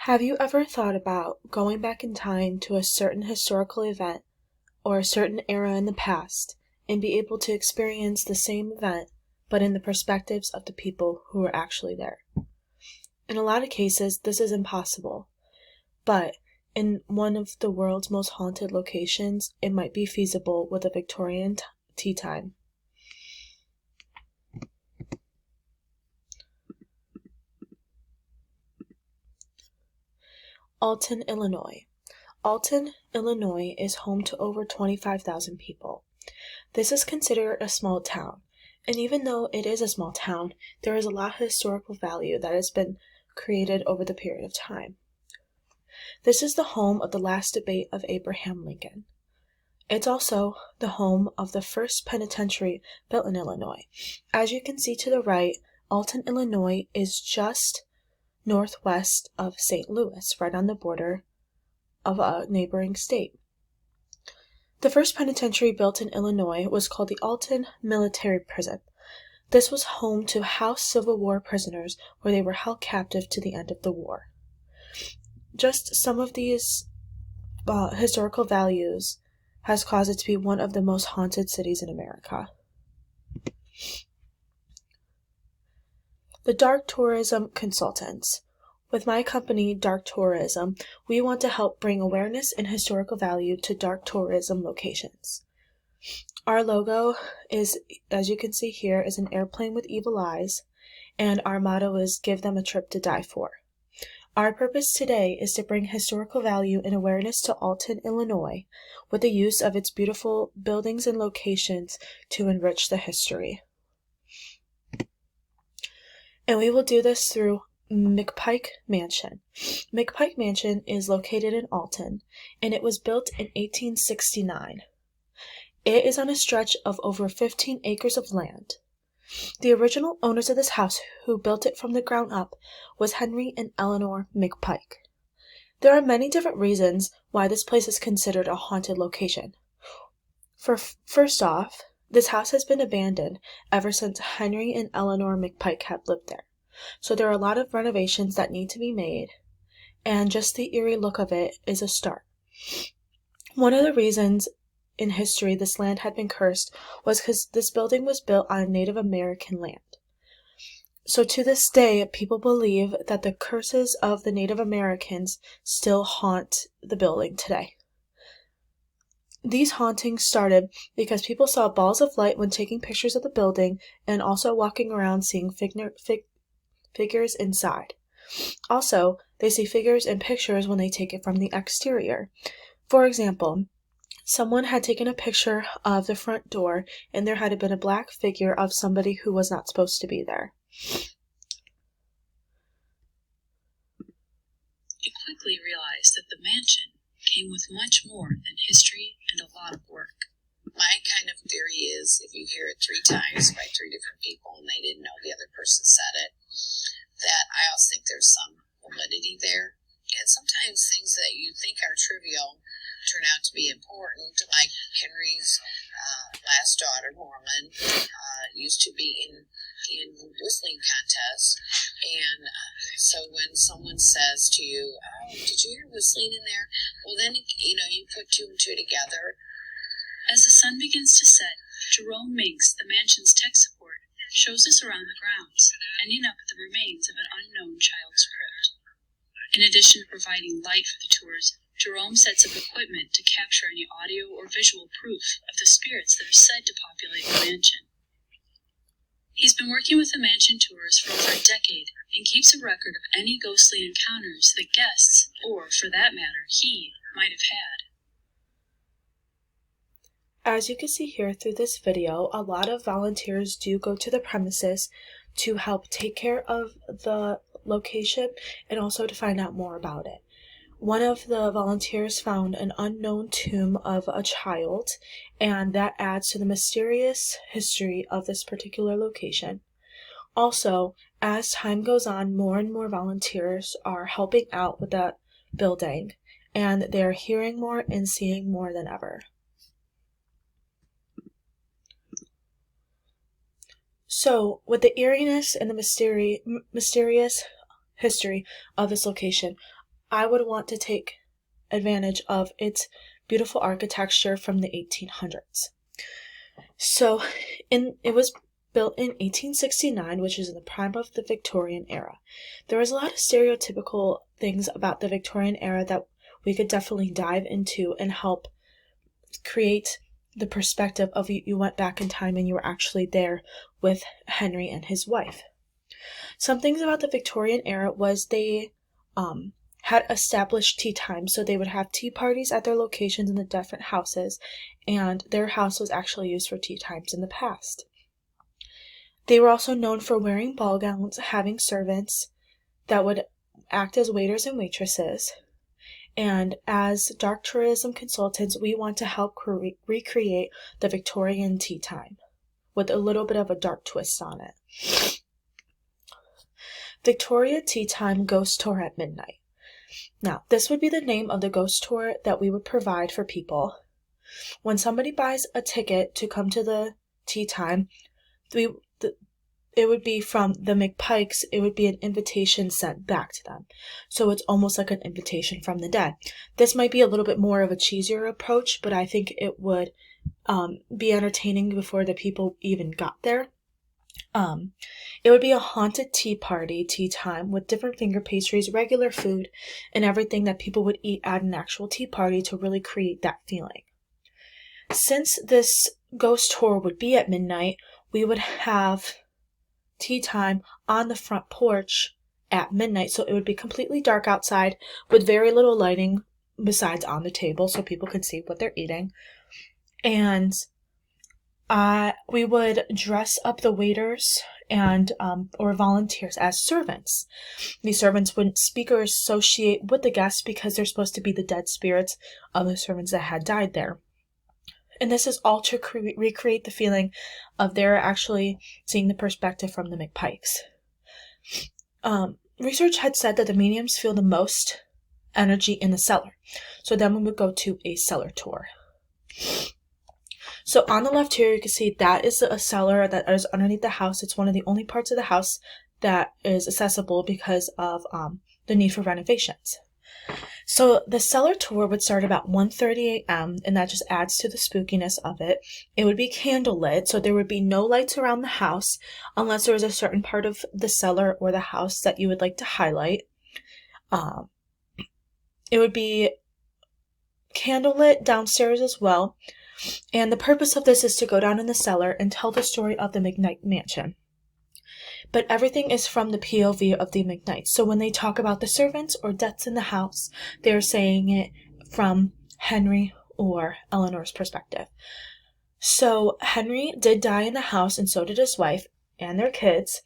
Have you ever thought about going back in time to a certain historical event or a certain era in the past and be able to experience the same event but in the perspectives of the people who were actually there? In a lot of cases, this is impossible, but in one of the world's most haunted locations, it might be feasible with a Victorian tea time. Alton, Illinois. Alton, Illinois is home to over 25,000 people. This is considered a small town, and even though it is a small town, there is a lot of historical value that has been created over the period of time. This is the home of the last debate of Abraham Lincoln. It's also the home of the first penitentiary built in Illinois. As you can see to the right, Alton, Illinois is just northwest of St. Louis, right on the border of a neighboring state. The first penitentiary built in Illinois was called the Alton Military Prison. This was home to house Civil War prisoners where they were held captive to the end of the war. Just some of these historical values has caused it to be one of the most haunted cities in America. The Dark Tourism Consultants. With my company, Dark Tourism, we want to help bring awareness and historical value to dark tourism locations. Our logo is, as you can see here, is an airplane with evil eyes, and our motto is "Give them a trip to die for." Our purpose today is to bring historical value and awareness to Alton, Illinois, with the use of its beautiful buildings and locations to enrich the history. And we will do this through McPike Mansion. McPike Mansion is located in Alton, and it was built in 1869. It is on a stretch of over 15 acres of land. The original owners of this house, who built it from the ground up, was Henry and Eleanor McPike. There are many different reasons why this place is considered a haunted location. First off, this house has been abandoned ever since Henry and Eleanor McPike had lived there. So there are a lot of renovations that need to be made, and just the eerie look of it is a start. One of the reasons in history this land had been cursed was because this building was built on Native American land. So to this day, people believe that the curses of the Native Americans still haunt the building today. These hauntings started because people saw balls of light when taking pictures of the building and also walking around seeing figures inside. Also, they see figures in pictures when they take it from the exterior. For example, someone had taken a picture of the front door and there had been a black figure of somebody who was not supposed to be there. You quickly realized that the mansion came with much more than history and a lot of work. My kind of theory is if you hear it 3 times by 3 different people and they didn't know the other person said it, that I also think there's some validity there. And sometimes things that you think are trivial turn out to be important, like Henry's last daughter, Norman, used to be in whistling contests. And so when someone says to you, "Oh, did you hear whistling in there?" Well, then, you put 2 and 2 together. As the sun begins to set, Jerome Minks, the mansion's tech support, shows us around the grounds, ending up at the remains of an unknown child's crypt. In addition to providing light for the tours, Jerome sets up equipment to capture any audio or visual proof of the spirits that are said to populate the mansion. He's been working with the mansion tours for over a decade and keeps a record of any ghostly encounters that guests, or for that matter, he, might have had. As you can see here through this video, a lot of volunteers do go to the premises to help take care of the location and also to find out more about it. One of the volunteers found an unknown tomb of a child, and that adds to the mysterious history of this particular location. Also, as time goes on, more and more volunteers are helping out with that building, and they're hearing more and seeing more than ever. So, with the eeriness and the mysterious history of this location, I would want to take advantage of its beautiful architecture from the 1800s. So it was built in 1869, which is in the prime of the Victorian era. There was a lot of stereotypical things about the Victorian era that we could definitely dive into and help create the perspective of you went back in time and you were actually there with Henry and his wife. Some things about the Victorian era was they had established tea times, so they would have tea parties at their locations in the different houses, and their house was actually used for tea times in the past. They were also known for wearing ball gowns, having servants that would act as waiters and waitresses, and as dark tourism consultants, we want to help recreate the Victorian tea time with a little bit of a dark twist on it. Victoria Tea Time Ghost Tour at Midnight. Now, this would be the name of the ghost tour that we would provide for people. When somebody buys a ticket to come to the tea time, it would be from the McPikes, it would be an invitation sent back to them. So it's almost like an invitation from the dead. This might be a little bit more of a cheesier approach, but I think it would be entertaining before the people even got there. It would be a haunted tea party, tea time, with different finger pastries, regular food, and everything that people would eat at an actual tea party to really create that feeling. Since this ghost tour would be at midnight, we would have tea time on the front porch at midnight, so it would be completely dark outside with very little lighting besides on the table so people could see what they're eating. And we would dress up the waiters and or volunteers as servants. These servants wouldn't speak or associate with the guests because they're supposed to be the dead spirits of the servants that had died there. And this is all to recreate the feeling of they're actually seeing the perspective from the McPikes. Research had said that the mediums feel the most energy in the cellar. So then we would go to a cellar tour. So on the left here, you can see that is a cellar that is underneath the house. It's one of the only parts of the house that is accessible because of the need for renovations. So the cellar tour would start about 1:30 a.m. and that just adds to the spookiness of it. It would be candlelit, so there would be no lights around the house unless there was a certain part of the cellar or the house that you would like to highlight. It would be candlelit downstairs as well. And the purpose of this is to go down in the cellar and tell the story of the McKnight mansion. But everything is from the POV of the McKnights. So when they talk about the servants or deaths in the house, they're saying it from Henry or Eleanor's perspective. So Henry did die in the house, and so did his wife and their kids.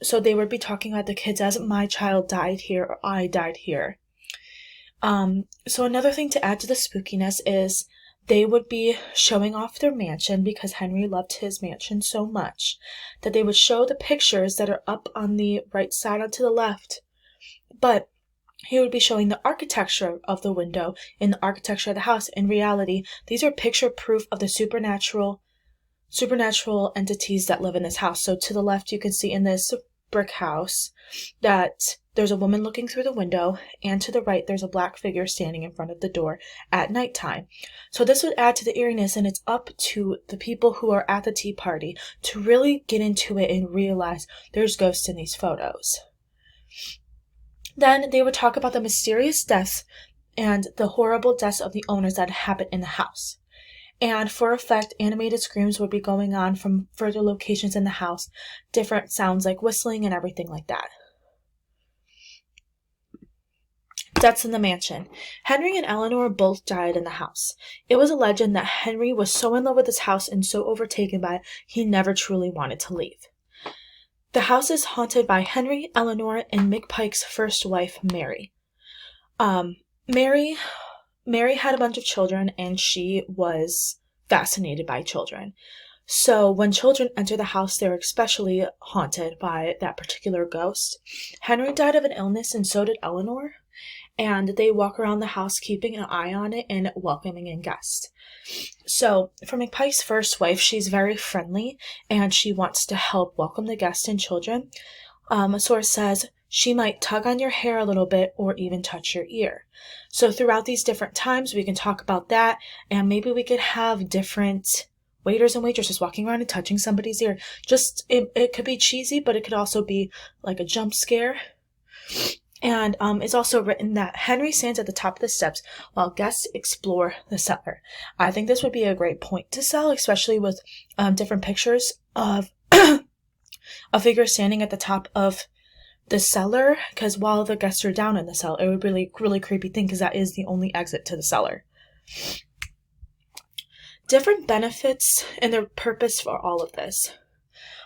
So they would be talking about the kids as my child died here or I died here. So another thing to add to the spookiness is they would be showing off their mansion because Henry loved his mansion so much that they would show the pictures that are up on the right side and to the left. But he would be showing the architecture of the window and the architecture of the house. In reality, these are picture proof of the supernatural entities that live in this house. So to the left, you can see in this brick house that there's a woman looking through the window, and to the right there's a black figure standing in front of the door at nighttime. So this would add to the eeriness, and it's up to the people who are at the tea party to really get into it and realize there's ghosts in these photos. Then they would talk about the mysterious deaths and the horrible deaths of the owners that happened in the house. And for effect, animated screams would be going on from further locations in the house, different sounds like whistling and everything like that. Deaths in the mansion. Henry and Eleanor both died in the house. It was a legend that Henry was so in love with his house and so overtaken by it, he never truly wanted to leave. The house is haunted by Henry, Eleanor, and McPike's first wife, Mary. Mary had a bunch of children, and she was fascinated by children. So when children enter the house, they're especially haunted by that particular ghost. Henry died of an illness, and so did Eleanor. And they walk around the house keeping an eye on it and welcoming in guests. So for McPike's first wife, she's very friendly, and she wants to help welcome the guests and children. A source says She might tug on your hair a little bit or even touch your ear. So throughout these different times, we can talk about that, and maybe we could have different waiters and waitresses walking around and touching somebody's ear. Just, it could be cheesy, but it could also be like a jump scare. And it's also written that Henry stands at the top of the steps while guests explore the cellar. I think this would be a great point to sell, especially with different pictures of a figure standing at the top of the cellar, because while the guests are down in the cellar, it would be really creepy thing, because that is the only exit to the cellar. Different benefits and their purpose for all of this.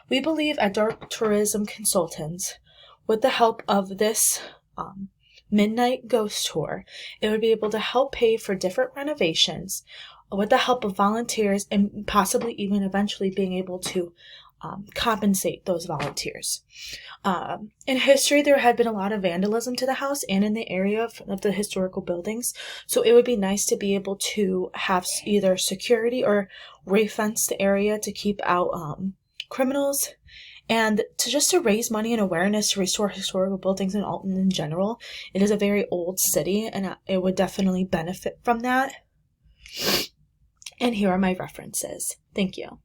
We believe at Dark Tourism Consultants, with the help of this midnight ghost tour, it would be able to help pay for different renovations with the help of volunteers, and possibly even eventually being able to compensate those volunteers. In history, there had been a lot of vandalism to the house and in the area of the historical buildings, so it would be nice to be able to have either security or re-fence the area to keep out criminals, and to raise money and awareness to restore historical buildings in Alton in general. It is a very old city, and it would definitely benefit from that. And here are my references. Thank you.